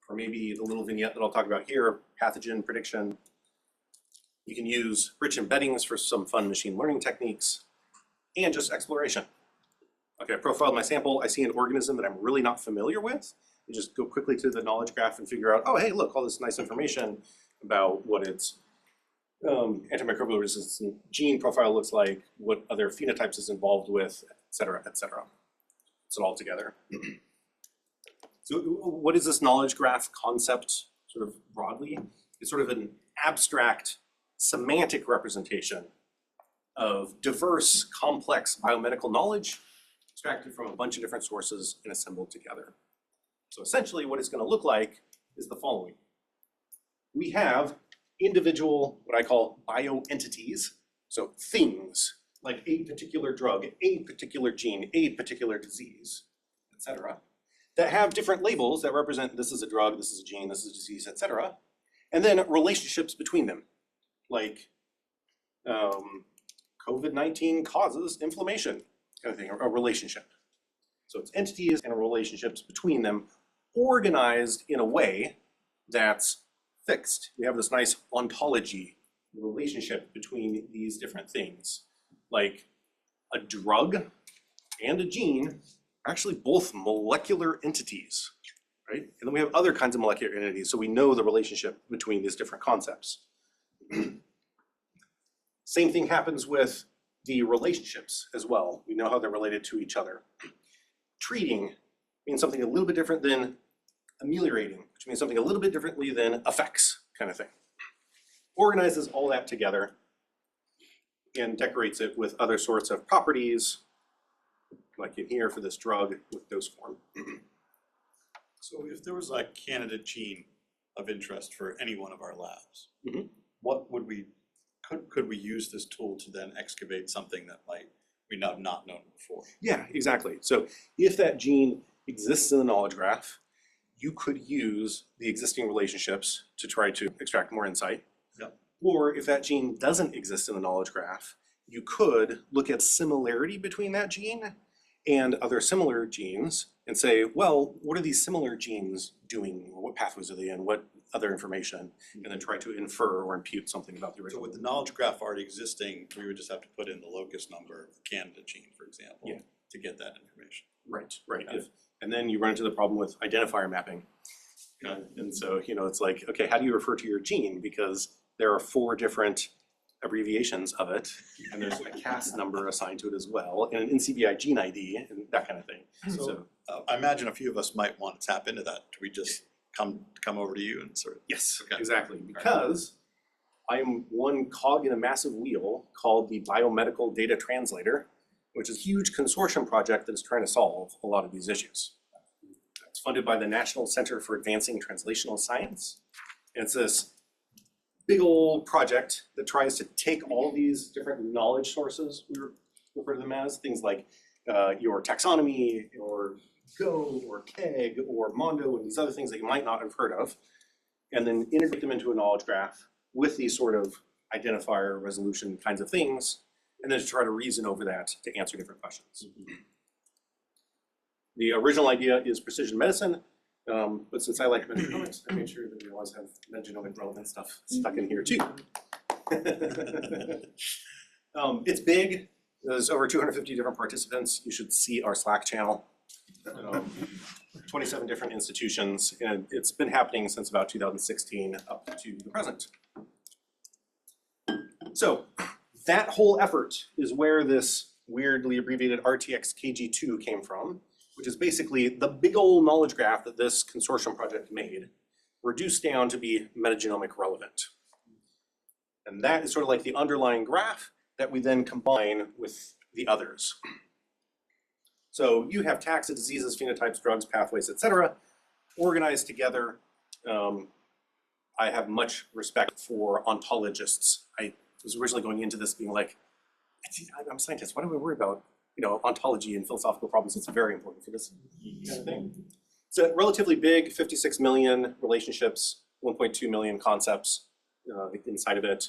or maybe the little vignette that I'll talk about here, pathogen prediction. You can use rich embeddings for some fun machine learning techniques, and just exploration. Okay, I profiled my sample, I see an organism that I'm really not familiar with, and just go quickly to the knowledge graph and figure out, oh hey, look, all this nice information about what its antimicrobial resistant gene profile looks like, what other phenotypes it's involved with, et cetera, et cetera. It's all together. So what is this knowledge graph concept sort of broadly? It's sort of an abstract semantic representation of diverse, complex biomedical knowledge extracted from a bunch of different sources and assembled together. So essentially what it's going to look like is the following. We have individual, what I call bioentities, so things like a particular drug, a particular gene, a particular disease, et cetera, that have different labels that represent this is a drug, this is a gene, this is a disease, et cetera, and then relationships between them, like COVID-19 causes inflammation, kind of thing, or a relationship. So it's entities and relationships between them organized in a way that's fixed. We have this nice ontology relationship between these different things. Like a drug and a gene are actually both molecular entities, right? And then we have other kinds of molecular entities, so we know the relationship between these different concepts. Same thing happens with the relationships as well. We know how they're related to each other. Treating means something a little bit different than ameliorating, which means something a little bit differently than effects, kind of thing. Organizes all that together and decorates it with other sorts of properties, like in here for this drug with dose form. So if there was a candidate gene of interest for any one of our labs, Mhm. what would we, could we use this tool to then excavate something that we have not known before? Yeah, exactly. So if that gene exists in the knowledge graph, you could use the existing relationships to try to extract more insight. Yep. Or if that gene doesn't exist in the knowledge graph, you could look at similarity between that gene and other similar genes and say, well, what are these similar genes doing? Or what pathways are they in? What other information? And then try to infer or impute something about the So original. with the knowledge graph already existing, we would just have to put in the locus number of the candidate gene, for example, Yeah. to get that information. Right, right. And then you run into the problem with identifier mapping. And so, it's like, okay, how do you refer to your gene? Because there are 4 different abbreviations of it, and there's a CAS number assigned to it as well, and an NCBI gene ID, and that kind of thing. So, I imagine a few of us might want to tap into that. Do we just come over to you and sort of? yes, Okay. exactly. Because I am one cog in a massive wheel called the Biomedical Data Translator, which is a huge consortium project that is trying to solve a lot of these issues. It's funded by the National Center for Advancing Translational Science. And it's this big old project that tries to take all these different knowledge sources, we refer to them as, things like your taxonomy, or Go, or KEGG, or Mondo, and these other things that you might not have heard of, and then integrate them into a knowledge graph with these sort of identifier resolution kinds of things, and then to try to reason over that to answer different questions. The original idea is precision medicine, but since I like metagenomics, I made sure that we always have metagenomic relevant stuff stuck in here too. It's big. There's over 250 different participants. You should see our Slack channel. 27 different institutions, and it's been happening since about 2016 up to the present. So that whole effort is where this weirdly abbreviated RTX KG2 came from, which is basically the big old knowledge graph that this consortium project made, reduced down to be metagenomic relevant. And that is sort of like the underlying graph that we then combine with the others. So you have taxa, diseases, phenotypes, drugs, pathways, etc., organized together. I have much respect for ontologists. I was originally going into this being like, I'm a scientist, why do we worry about ontology and philosophical problems? It's very important for this kind of thing. It's a relatively big, 56 million relationships, 1.2 million concepts inside of it.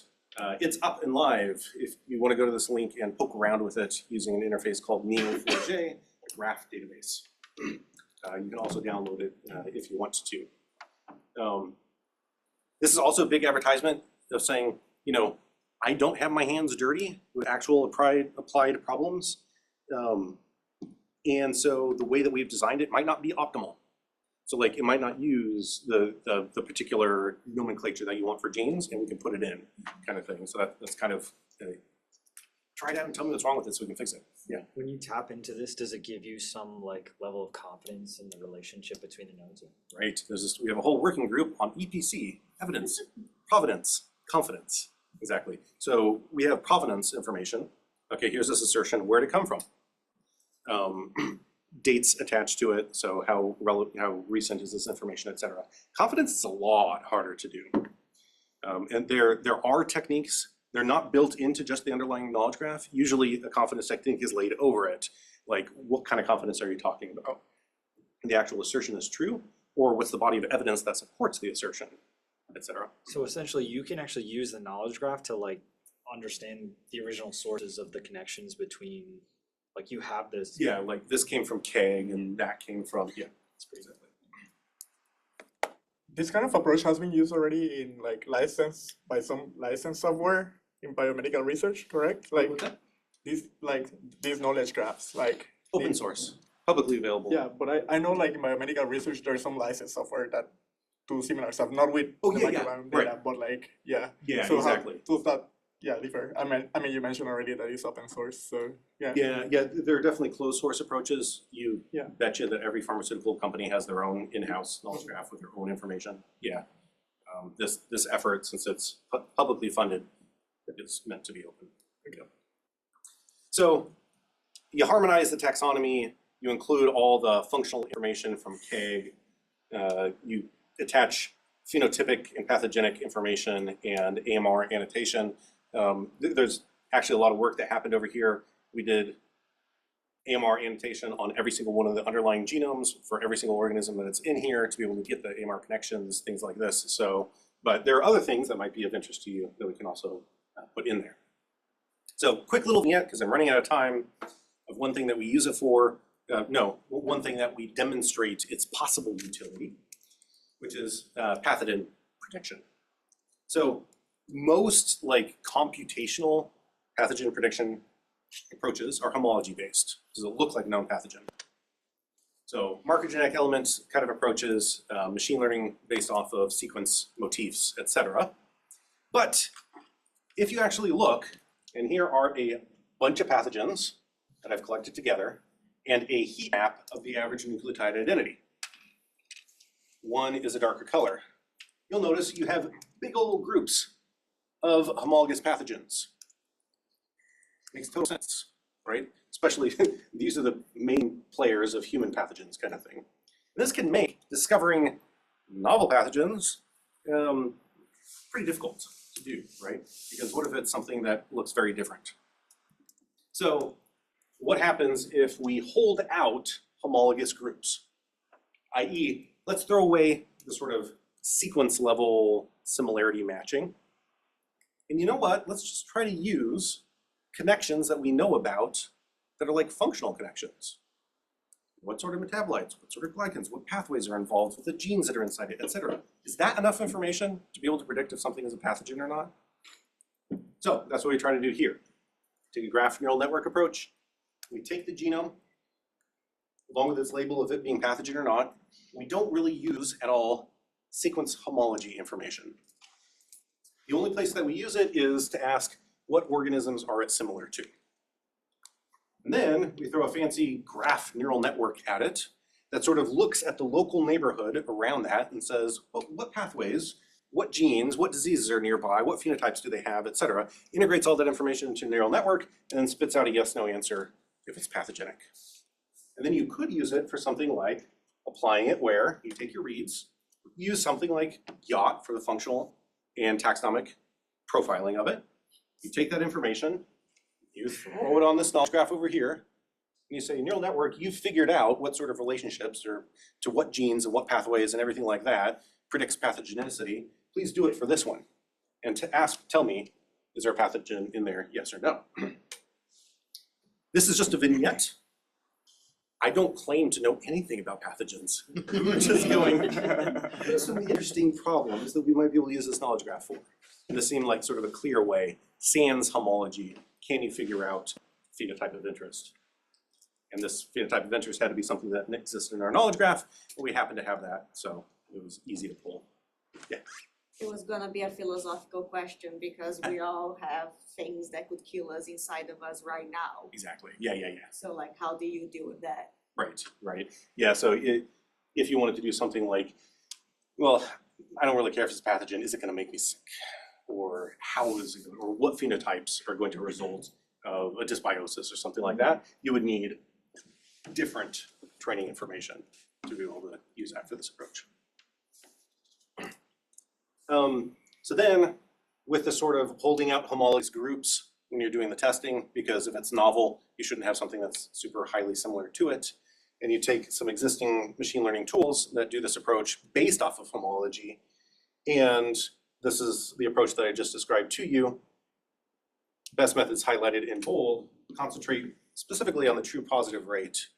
It's up and live. If you want to go to this link and poke around with it using an interface called Neo4j, a graph database. You can also download it if you want to. This is also a big advertisement of saying, I don't have my hands dirty with actual applied problems. And so the way that we've designed it might not be optimal. So like it might not use the particular nomenclature that you want for genes, and we can put it in kind of thing. So that's kind of, try it out and tell me what's wrong with it so we can fix it. Yeah. When you tap into this, does it give you some like level of confidence in the relationship between the nodes? Right. We have a whole working group on EPC, evidence, provenance, confidence. Exactly. So we have provenance information. Okay, here's this assertion, where'd it come from? Dates attached to it, so how recent is this information, etc. Confidence is a lot harder to do. And there are techniques. They're not built into just the underlying knowledge graph. Usually a confidence technique is laid over it. Like, what kind of confidence are you talking about? The actual assertion is true, or what's the body of evidence that supports the assertion, etc. So essentially you can actually use the knowledge graph to like understand the original sources of the connections between, like you have this. Yeah, like this came from KEG and that came from, yeah, that's pretty exactly. This kind of approach has been used already in like by some licensed software in biomedical research, correct? Like these knowledge graphs, like open source, publicly available. Yeah, but I know like in biomedical research there's some licensed software that do similar stuff, not with the microbiome data, right. but like yeah. Yeah, so exactly. How does that differ? I mean you mentioned already that it's open source, so yeah. Yeah, there are definitely closed source approaches. You Yeah. betcha that every pharmaceutical company has their own in-house knowledge graph with their own information. Yeah, this effort, since it's publicly funded, it's meant to be open. There you go. So you harmonize the taxonomy. You include all the functional information from KEG. You attach phenotypic and pathogenic information and AMR annotation. There's actually a lot of work that happened over here. We did AMR annotation on every single one of the underlying genomes for every single organism that's in here to be able to get the AMR connections, things like this. So, but there are other things that might be of interest to you that we can also put in there. So quick little vignette, because I'm running out of time, of one thing that we use it for. One thing that we demonstrate its possible utility, which is pathogen prediction. So most like computational pathogen prediction approaches are homology based. Does it look like a known pathogen? So marker genetic elements kind of approaches, machine learning based off of sequence motifs, etc. But if you actually look, and here are a bunch of pathogens that I've collected together, and a heat map of the average nucleotide identity. One is a darker color. You'll notice you have big old groups of homologous pathogens. Makes total sense, right? Especially these are the main players of human pathogens kind of thing. This can make discovering novel pathogens pretty difficult to do, right? Because what if it's something that looks very different? So what happens if we hold out homologous groups? i.e., let's throw away the sort of sequence level similarity matching. And you know what? Let's just try to use connections that we know about that are like functional connections. What sort of metabolites, what sort of glycans, what pathways are involved with the genes that are inside it, etc. Is that enough information to be able to predict if something is a pathogen or not? So that's what we try to do here. Take a graph neural network approach. We take the genome, along with its label of it being pathogen or not. We don't really use at all sequence homology information. The only place that we use it is to ask what organisms are it similar to. And then we throw a fancy graph neural network at it that sort of looks at the local neighborhood around that and says, well, what pathways, what genes, what diseases are nearby, what phenotypes do they have, et cetera. Integrates all that information into a neural network and then spits out a yes/no answer if it's pathogenic. And then you could use it for something like applying it where you take your reads, use something like YACHT for the functional and taxonomic profiling of it. You take that information, you throw it on this knowledge graph over here, and you say, neural network, you've figured out what sort of relationships or to what genes and what pathways and everything like that predicts pathogenicity. Please do it for this one. And tell me, is there a pathogen in there, yes or no? This is just a vignette. I don't claim to know anything about pathogens. We're just going, here's some interesting problems that we might be able to use this knowledge graph for. And this seemed like sort of a clear way. Sans homology, can you figure out phenotype of interest? And this phenotype of interest had to be something that existed in our knowledge graph, and we happen to have that, so it was easy to pull. Yeah. It was gonna be a philosophical question because we all have things that could kill us inside of us right now. Exactly. Yeah. So like, how do you deal with that? Right. Yeah, so if you wanted to do something like, well, I don't really care if it's a pathogen, is it gonna make me sick? Or how is it, or what phenotypes are going to result of a dysbiosis or something like that? You would need different training information to be able to use that for this approach. So then, with the sort of holding out homologous groups when you're doing the testing, because if it's novel, you shouldn't have something that's super highly similar to it. And you take some existing machine learning tools that do this approach based off of homology. And this is the approach that I just described to you. Best methods highlighted in bold concentrate specifically on the true positive rate.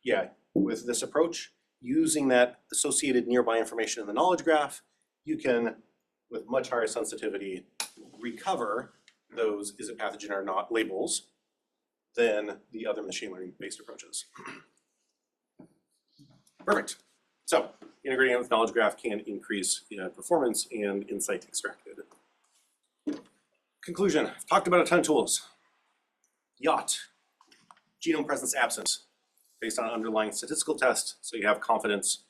Yeah, with this approach, using that associated nearby information in the knowledge graph, you can, with much higher sensitivity, recover those is it pathogen or not labels than the other machine learning based approaches. Perfect. So integrating it with knowledge graph can increase performance and insight extracted. Conclusion, I've talked about a ton of tools. YACHT, genome presence absence, based on an underlying statistical test, so you have confidence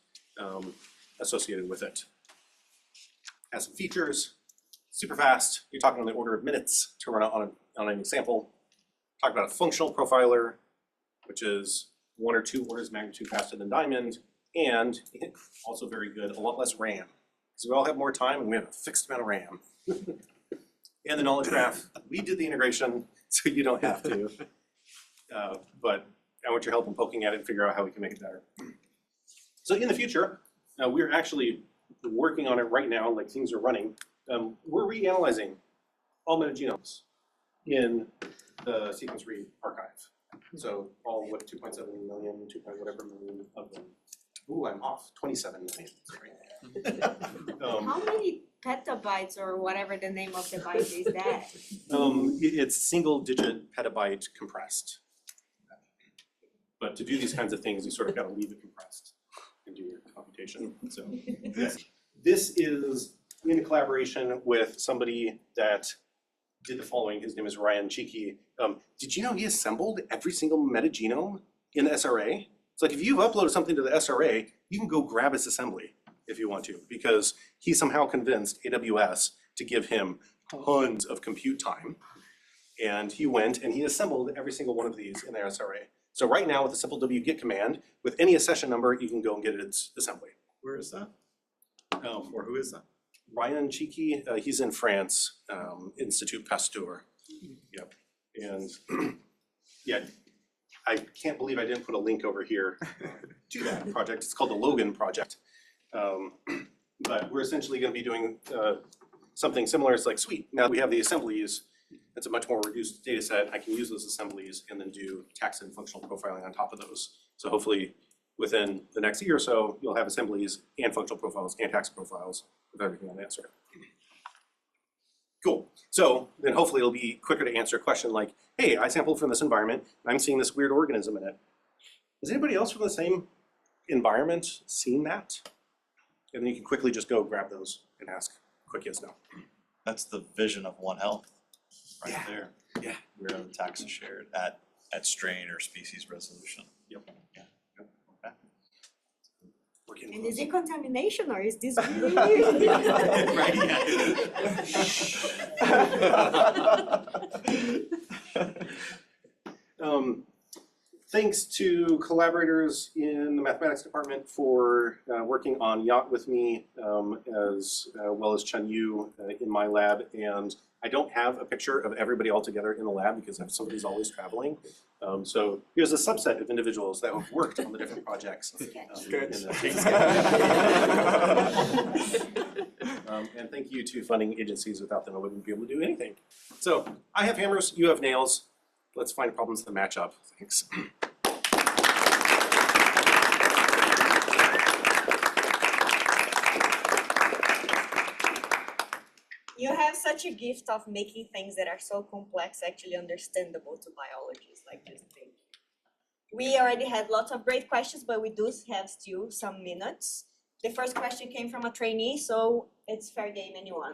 associated with it. Has some features, super fast, you're talking on the order of minutes to run on any sample. Talk about a functional profiler, which is 1 or 2 orders of magnitude faster than Diamond, and also very good, a lot less RAM. So we all have more time and we have a fixed amount of RAM. And the knowledge graph, we did the integration, so you don't have to. But I want your help in poking at it and figure out how we can make it better. So in the future, we're actually working on it right now, like things are running. We're reanalyzing all metagenomes in the sequence read archive. So all, what, 2.7 million, 2 point whatever million of them. Ooh, I'm off, 27 million, sorry. How many petabytes or whatever the name of the byte is that? It's single digit petabyte compressed. But to do these kinds of things, you sort of gotta leave it compressed and do your computation, so. Yes. This is in collaboration with somebody that did the following. His name is YACHT. Did you know he assembled every single metagenome in the SRA? It's like if you've uploaded something to the SRA, you can go grab its assembly if you want to, because he somehow convinced AWS to give him tons of compute time. And he went and he assembled every single one of these in their SRA. So right now with a simple wget command, with any accession number, you can go and get its assembly. Where is that? Or who is that? YACHT, he's in France, Institut Pasteur. Yep. And yeah, I can't believe I didn't put a link over here to that project. It's called the Logan project. But we're essentially going to be doing something similar. It's like, sweet, now we have the assemblies. It's a much more reduced data set. I can use those assemblies and then do tax and functional profiling on top of those. So hopefully within the next year or so, you'll have assemblies and functional profiles and tax profiles with everything on the answer. Cool. So then hopefully it'll be quicker to answer a question like, hey, I sampled from this environment and I'm seeing this weird organism in it. Has anybody else from the same environment seen that? And then you can quickly just go grab those and ask quick yes, no. That's the vision of One Health, right Yeah. there. Yeah. Where the tax is shared at at strain or species resolution. Yep. We're getting And is close. it contamination or is this really? Right, yeah. Thanks to collaborators in the mathematics department for working on YACHT with me, as well as Chen Yu in my lab. And I don't have a picture of everybody all together in the lab because somebody's always traveling. So here's a subset of individuals that have worked on the different projects. And thank you to funding agencies. Without them, I wouldn't be able to do anything. So I have hammers, you have nails. Let's find problems that match up. Thanks. You have such a gift of making things that are so complex actually understandable to biologists, like this thing. We already had lots of great questions, but we do have still some minutes. The first question came from a trainee, so it's fair game, anyone.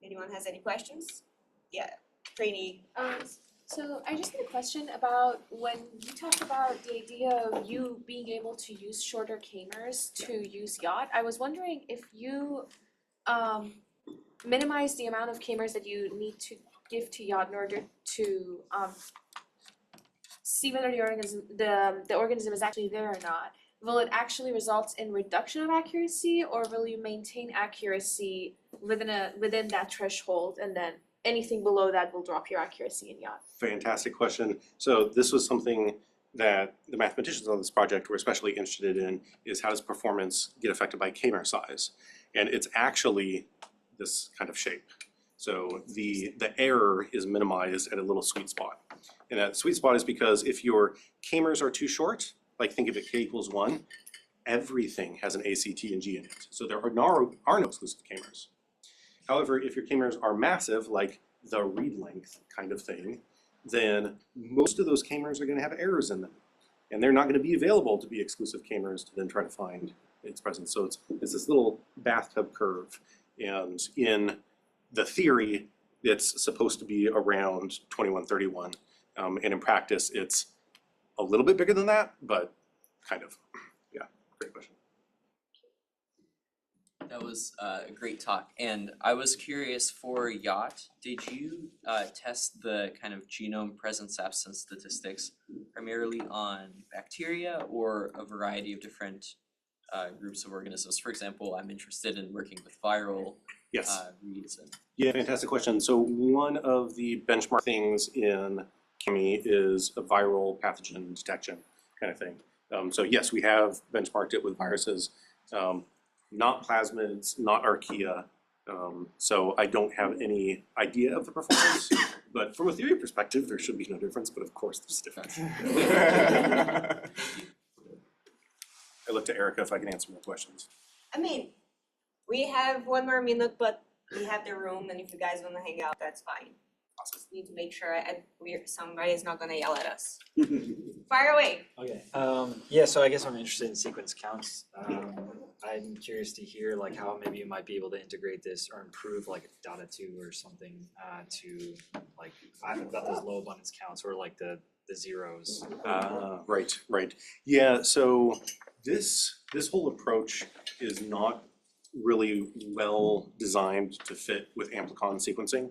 Anyone has any questions? Yeah, trainee. So I just had a question about when you talked about the idea of you being able to use shorter k-mers to use YACHT. I was wondering if you minimize the amount of k-mers that you need to give to YACHT in order to see whether the organism is actually there or not. Will it actually result in reduction of accuracy, or will you maintain accuracy within that threshold, and then anything below that will drop your accuracy in YACHT? Fantastic question. So this was something that the mathematicians on this project were especially interested in, is how does performance get affected by k-mer size? And it's actually this kind of shape. So the error is minimized at a little sweet spot. And that sweet spot is because if your k-mers are too short, like think of it k equals 1, everything has an A, C, T, and G in it. So there are no exclusive k-mers. However, if your k-mers are massive, like the read length kind of thing, then most of those k-mers are going to have errors in them. And they're not going to be available to be exclusive k-mers to then try to find its presence. So it's this little bathtub curve. And in the theory, it's supposed to be around 2131. And in practice, it's a little bit bigger than that, but kind of. Yeah, great question. That was a great talk, and I was curious for YACHT, did you test the kind of genome presence absence statistics primarily on bacteria or a variety of different groups of organisms? For example, I'm interested in working with viral reads. Yeah, fantastic question. So one of the benchmark things in chemistry is a viral pathogen detection kind of thing. So yes, we have benchmarked it with viruses. Not plasmids, not archaea. So I don't have any idea of the performance, but from a theory perspective, there should be no difference, but of course there's a difference. I look to Erica if I can answer more questions. I mean, we have one more minute, but we have the room, and if you guys want to hang out, that's fine. Just need to make sure somebody is not going to yell at us. Fire away. Okay. Yeah. So I guess I'm interested in sequence counts. I'm curious to hear like how maybe you might be able to integrate this or improve like data 2 or something to like I've got those low abundance counts or like the zeros. Right. Yeah. So this whole approach is not really well designed to fit with amplicon sequencing.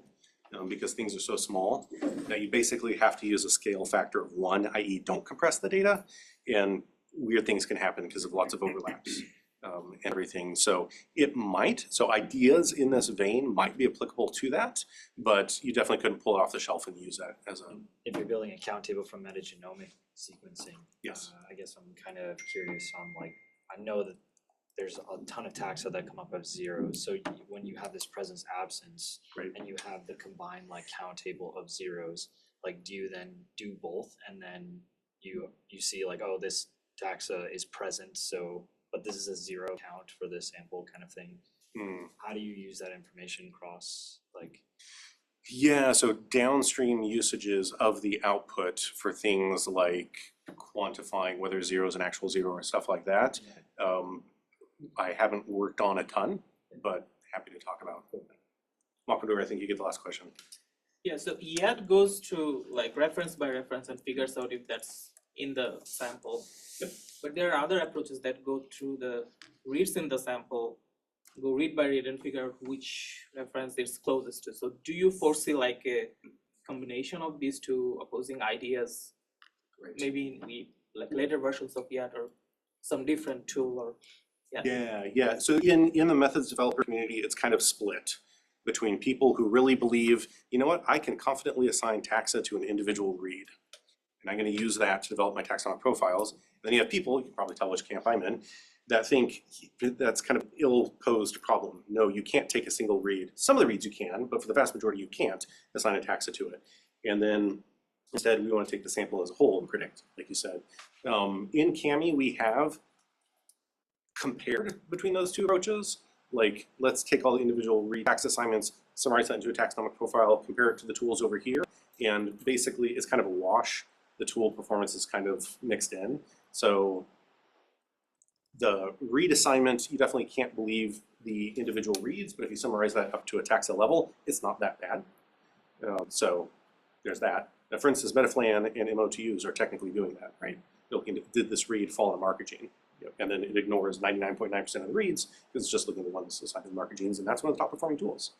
Because things are so small that you basically have to use a scale factor of 1, i.e. don't compress the data, and weird things can happen because of lots of overlaps and everything. So it might, so ideas in this vein might be applicable to that, but you definitely couldn't pull it off the shelf and use that as a... If you're building a count table from metagenomic sequencing, yes. I guess I'm kind of curious on like, I know that there's a ton of taxa that come up as zeros. So when you have this presence absence and you have the combined like count table of zeros, like do you then do both and then you see like, oh, this taxa is present, so but this is a zero count for this sample kind of thing. How do you use that information across like? Yeah, so downstream usages of the output for things like quantifying whether zero is an actual zero or stuff like that. I haven't worked on a ton, but happy to talk about. Makador, I think you get the last question. Yeah, so YACHT goes to like reference by reference and figures out if that's in the sample. But there are other approaches that go through the reads in the sample, go read by read and figure out which reference it's closest to. So do you foresee like a combination of these two opposing ideas, maybe in the like later versions of YACHT or some different tool or Yeah. So in the methods developer community, it's kind of split between people who really believe, you know what, I can confidently assign taxa to an individual read. And I'm going to use that to develop my taxonomic profiles. Then you have people, you can probably tell which camp I'm in, that think that's kind of ill-posed problem. No, you can't take a single read. Some of the reads you can, but for the vast majority you can't assign a taxa to it. And then instead we want to take the sample as a whole and predict, like you said. In CAMI we have compared between those two approaches. Like, let's take all the individual read tax assignments, summarize that into a taxonomic profile, compare it to the tools over here, and basically it's kind of a wash. The tool performance is kind of mixed in. So the read assignment, you definitely can't believe the individual reads, but if you summarize that up to a taxa level, it's not that bad. So there's that. Now, for instance, Metaflan and MOTUs are technically doing that, right? They're looking at, did this read fall in a marker gene? And then it ignores 99.9% of the reads because it's just looking at the ones assigned to the marker genes, and that's one of the top performing tools.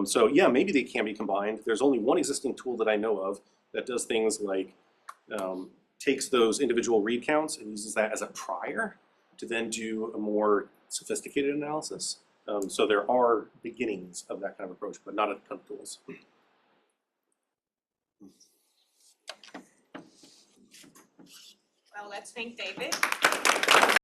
So yeah, maybe they can be combined. There's only one existing tool that I know of that does things like takes those individual read counts and uses that as a prior to then do a more sophisticated analysis. So there are beginnings of that kind of approach, but not a ton of tools. Well, let's thank David.